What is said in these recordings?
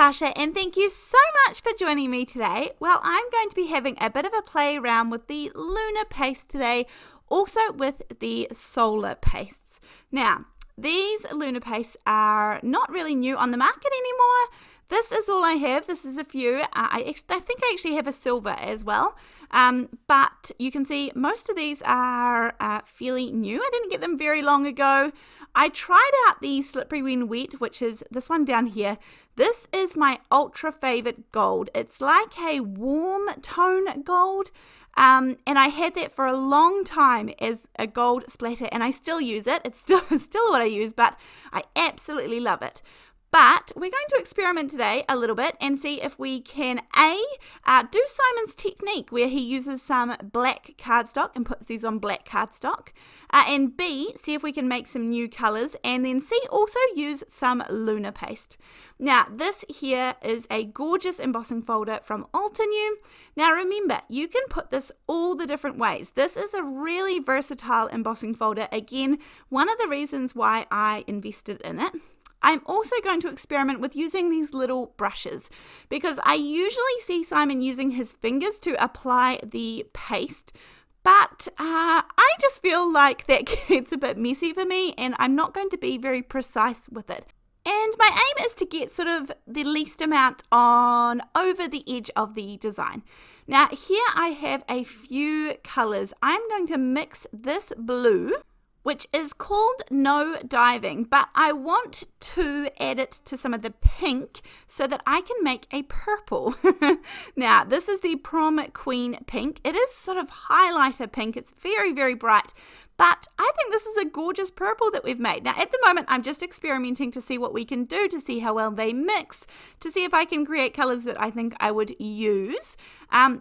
Natasha, and thank you so much for joining me today. Well, I'm going to be having a bit of a play around with the Lunar paste today, also with the solar pastes. Now, these Lunar pastes are not really new on the market anymore. This is all I have. This is a few. I think I actually have a silver as well. But you can see most of these are fairly new. I didn't get them very long ago. I tried out the Slippery When Wet, which is this one down here. This is my ultra favorite gold. It's like a warm tone gold. And I had that for a long time as a gold splatter, and I still use it. It's still what I use, but I absolutely love it. But we're going to experiment today a little bit and see if we can do Simon's technique where he uses some black cardstock and puts these on black cardstock, and B, see if we can make some new colours, and then C, also use some Lunar paste. Now this here is a gorgeous embossing folder from Altenew. Now remember, you can put this all the different ways. This is a really versatile embossing folder. Again, one of the reasons why I invested in it. I'm also going to experiment with using these little brushes because I usually see Simon using his fingers to apply the paste, but I just feel like that gets a bit messy for me and I'm not going to be very precise with it. And my aim is to get sort of the least amount on over the edge of the design. Now here I have a few colours. I'm going to mix this blue, which is called No Diving, but I want to add it to some of the pink so that I can make a purple. Now, this is the Prom Queen pink. It is sort of highlighter pink. It's very, very bright, but I think this is a gorgeous purple that we've made. Now, at the moment, I'm just experimenting to see what we can do, to see how well they mix, to see if I can create colors that I think I would use,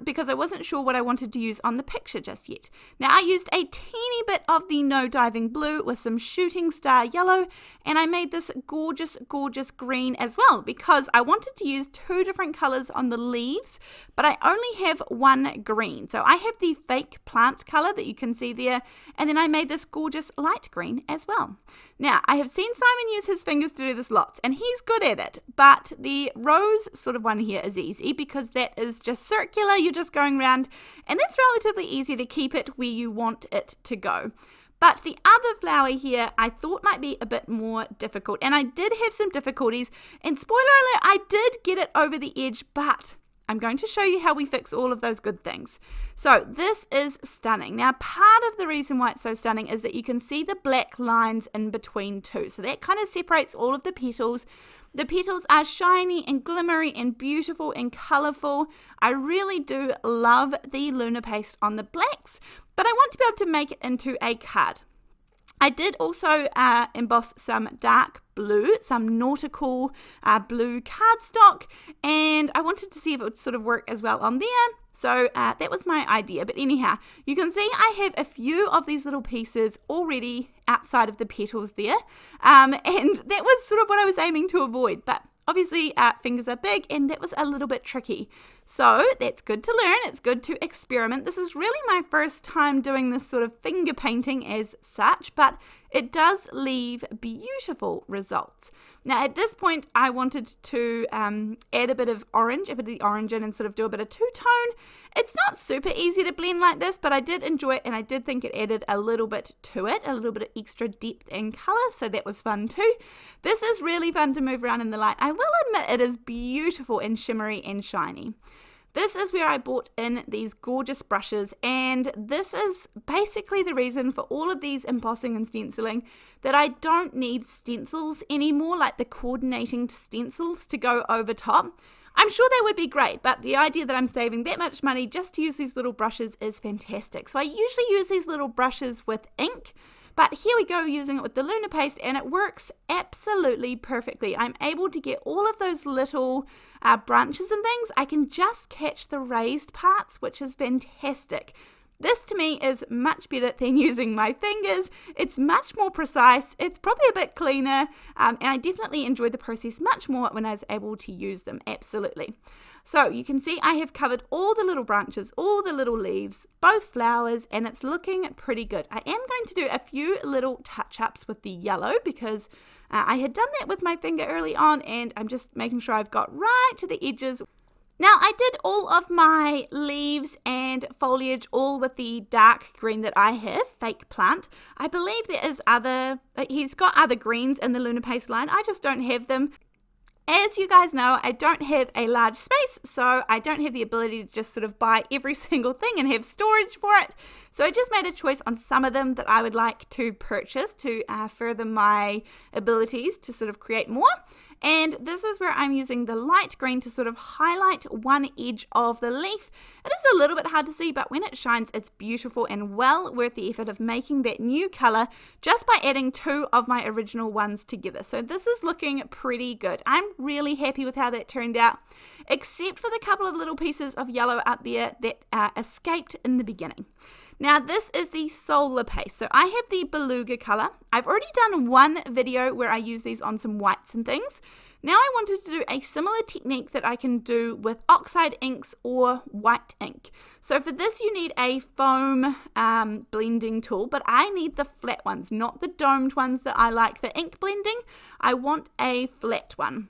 because I wasn't sure what I wanted to use on the picture just yet. Now, I used a teeny bit of the No Diving blue with some shooting star yellow, and I made this gorgeous, gorgeous green as well, because I wanted to use two different colors on the leaves, but I only have one green. So I have the fake plant color that you can see there, and then I made this gorgeous light green as well. Now, I have seen Simon use his fingers to do this lots, and he's good at it, but the rose sort of one here is easy because that is just circular, you're just going around, and that's relatively easy to keep it where you want it to go. But the other flower here I thought might be a bit more difficult, and I did have some difficulties, and spoiler alert, I did get it over the edge, but I'm going to show you how we fix all of those good things. So this is stunning. Now, part of the reason why it's so stunning is that you can see the black lines in between too. So that kind of separates all of the petals. The petals are shiny and glimmery and beautiful and colourful. I really do love the Lunar paste on the blacks, but I want to be able to make it into a card. I did also emboss some dark blue, some nautical blue cardstock, and I wanted to see if it would sort of work as well on there. So that was my idea. But anyhow, you can see I have a few of these little pieces already outside of the petals there, and that was sort of what I was aiming to avoid. But obviously, fingers are big, and that was a little bit tricky. So that's good to learn. It's good to experiment. This is really my first time doing this sort of finger painting as such, but it does leave beautiful results. Now, at this point, I wanted to add a bit of the orange in and sort of do a bit of two-tone. It's not super easy to blend like this, but I did enjoy it, and I did think it added a little bit to it, a little bit of extra depth and colour, so that was fun too. This is really fun to move around in the light. I will admit it is beautiful and shimmery and shiny. This is where I bought in these gorgeous brushes, and this is basically the reason for all of these embossing and stenciling that I don't need stencils anymore, like the coordinating stencils to go over top. I'm sure they would be great, but the idea that I'm saving that much money just to use these little brushes is fantastic. So I usually use these little brushes with ink, but here we go using it with the Lunar paste, and it works absolutely perfectly. I'm able to get all of those little branches and things. I can just catch the raised parts, which is fantastic. This to me is much better than using my fingers. It's much more precise, it's probably a bit cleaner, and I definitely enjoyed the process much more when I was able to use them, absolutely. So you can see I have covered all the little branches, all the little leaves, both flowers, and it's looking pretty good. I am going to do a few little touch-ups with the yellow because I had done that with my finger early on, and I'm just making sure I've got right to the edges. Now, I did all of my leaves and foliage all with the dark green that I have, fake plant. I believe there is he's got other greens in the Lunar Paste line. I just don't have them. As you guys know, I don't have a large space, so I don't have the ability to just sort of buy every single thing and have storage for it. So I just made a choice on some of them that I would like to purchase to further my abilities to sort of create more. And this is where I'm using the light green to sort of highlight one edge of the leaf. It is a little bit hard to see, but when it shines, it's beautiful and well worth the effort of making that new color just by adding two of my original ones together. So this is looking pretty good. I'm really happy with how that turned out, except for the couple of little pieces of yellow up there that escaped in the beginning. Now this is the solar paste. So I have the Beluga color. I've already done one video where I use these on some whites and things. Now I wanted to do a similar technique that I can do with oxide inks or white ink. So for this you need a foam blending tool, but I need the flat ones, not the domed ones that I like for ink blending. I want a flat one.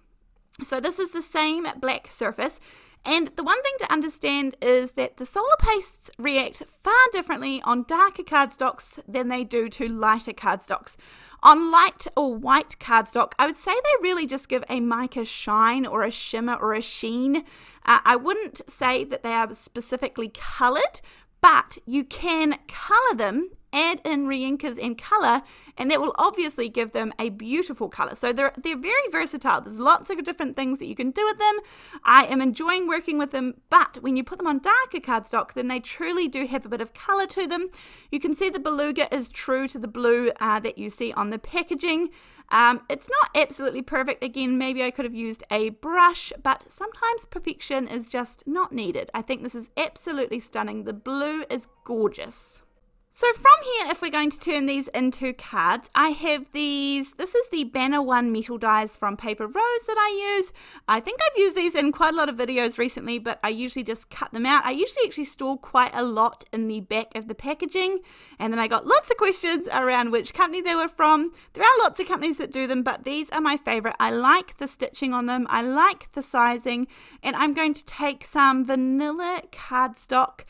So this is the same black surface. And the one thing to understand is that the solar pastes react far differently on darker cardstocks than they do to lighter cardstocks. On light or white cardstock, I would say they really just give a mica shine or a shimmer or a sheen. I wouldn't say that they are specifically coloured, but you can colour them, add in re-inkers and colour, and that will obviously give them a beautiful colour. So they're very versatile. There's lots of different things that you can do with them. I am enjoying working with them, but when you put them on darker cardstock, then they truly do have a bit of colour to them. You can see the Beluga is true to the blue that you see on the packaging. It's not absolutely perfect. Again, maybe I could have used a brush, but sometimes perfection is just not needed. I think this is absolutely stunning. The blue is gorgeous. So from here, if we're going to turn these into cards, I have these. This is the Banner 1 metal dies from Paper Rose that I use. I think I've used these in quite a lot of videos recently, but I usually just cut them out. I usually actually store quite a lot in the back of the packaging, and then I got lots of questions around which company they were from. There are lots of companies that do them, but these are my favorite. I like the stitching on them. I like the sizing, and I'm going to take some vanilla cardstock.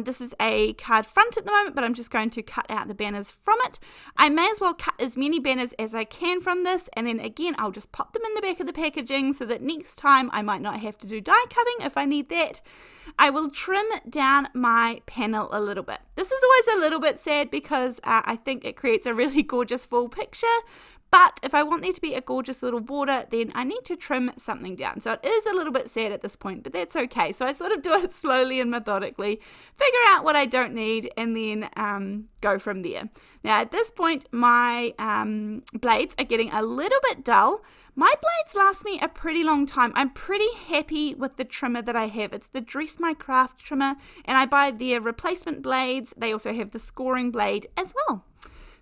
This is a card front at the moment, but I'm just going to cut out the banners from it. I may as well cut as many banners as I can from this, and then again I'll just pop them in the back of the packaging so that next time I might not have to do die cutting if I need that. I will trim down my panel a little bit. This is always a little bit sad because I think it creates a really gorgeous full picture. But if I want there to be a gorgeous little border, then I need to trim something down. So it is a little bit sad at this point, but that's okay. So I sort of do it slowly and methodically, figure out what I don't need, and then go from there. Now at this point, my blades are getting a little bit dull. My blades last me a pretty long time. I'm pretty happy with the trimmer that I have. It's the Dress My Craft trimmer, and I buy their replacement blades. They also have the scoring blade as well.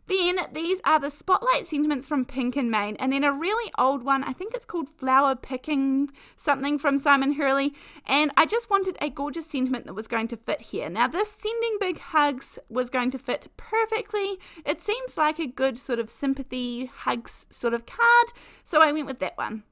Then these are the Spotlight Sentiments from Pink and Main, and then a really old one, I think it's called Flower Picking something from Simon Hurley, and I just wanted a gorgeous sentiment that was going to fit here. Now this Sending Big Hugs was going to fit perfectly. It seems like a good sort of sympathy hugs sort of card, so I went with that one.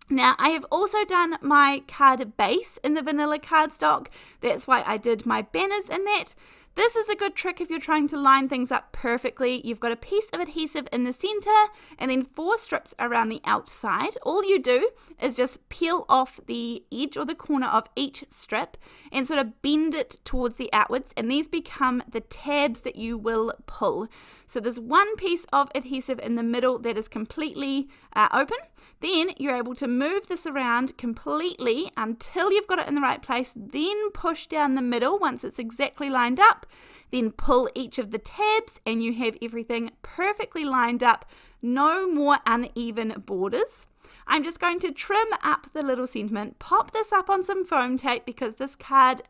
Now, I have also done my card base in the vanilla cardstock. That's why I did my banners in that. This is a good trick if you're trying to line things up perfectly. You've got a piece of adhesive in the center and then 4 strips around the outside. All you do is just peel off the edge or the corner of each strip and sort of bend it towards the outwards, and these become the tabs that you will pull. So there's one piece of adhesive in the middle that is completely open. Then you're able to move this around completely until you've got it in the right place, then push down the middle once it's exactly lined up, then pull each of the tabs and you have everything perfectly lined up, no more uneven borders. I'm just going to trim up the little sentiment, pop this up on some foam tape because this card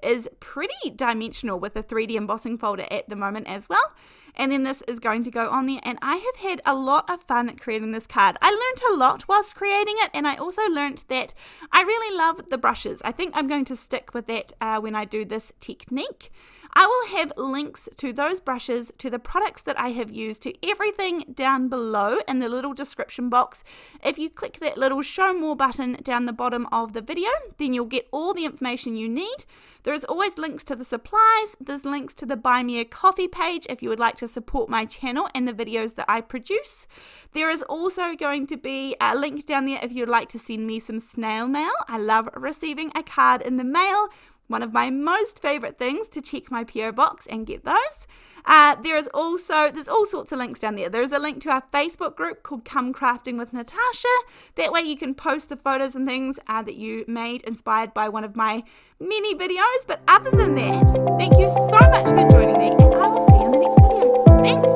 is pretty dimensional with the 3D embossing folder at the moment as well. And then this is going to go on there, and I have had a lot of fun creating this card. I learned a lot whilst creating it, and I also learned that I really love the brushes. I think I'm going to stick with that when I do this technique. I will have links to those brushes, to the products that I have used, to everything down below in the little description box. If you click that little show more button down the bottom of the video, then you'll get all the information you need. There's always links to the supplies, there's links to the Buy Me a Coffee page if you would like to support my channel and the videos that I produce. There is also going to be a link down there if you'd like to send me some snail mail. I love receiving a card in the mail. One of my most favourite things to check my P.O Box and get those. There's all sorts of links down there. There's a link to our Facebook group called Come Crafting with Natasha. That way you can post the photos and things that you made inspired by one of my many videos. But other than that, thank you so much for joining me, and I will see you in the next video. Thanks.